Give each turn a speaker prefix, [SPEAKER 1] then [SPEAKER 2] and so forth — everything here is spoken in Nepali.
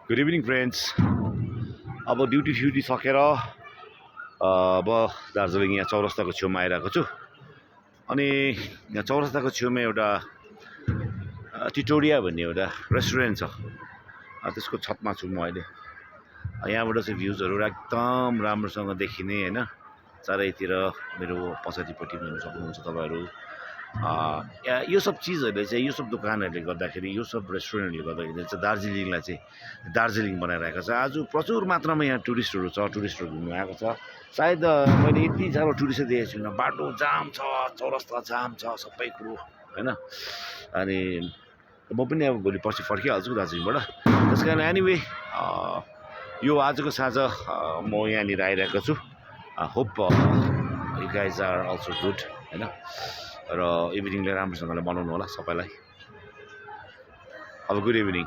[SPEAKER 1] Good evening friends. अब ड्युटी सकेर अब दार्जिलिङ यहाँ चौरस्ताको छेउमा आइरहेको छु। अनि यहाँ चौरस्ताको छेउमा एउटा टिटोरिया भन्ने एउटा रेस्टुरेन्ट छ। त्यसको छतमा छु म अहिले। यहाँबाट चाहिँ भ्युजहरू एकदम राम्रोसँग देखिने होइन। चारैतिर मेरो पछाडिपट्टि हेर्न सक्नुहुन्छ तपाईँहरू। यो सब चिजहरूले चाहिँ यो सब दोकानहरूले गर्दाखेरि यो सब रेस्टुरेन्टले गर्दाखेरि चाहिँ दार्जिलिङलाई चाहिँ दार्जिलिङ बनाइरहेको छ। आज प्रचुर मात्रामा यहाँ टुरिस्टहरू छ, टुरिस्टहरू घुम्नु आएको छ। सायद मैले यति साह्रो टुरिस्ट देखेको छुइनँ। बाटो जाम छ, चौरस्ता जाम छ, सबै कुरो होइन। अनि म पनि अब भोलि पर्सि फर्किहाल्छु दार्जिलिङबाट। त्यस कारण एनिवे यो आजको साँझ म यहाँनिर आइरहेको छु। Hope you guys are also good होइन। र इभिनिङलाई राम्रोसँगले बनाउनु होला सबैलाई। अब गुड इभिनिङ।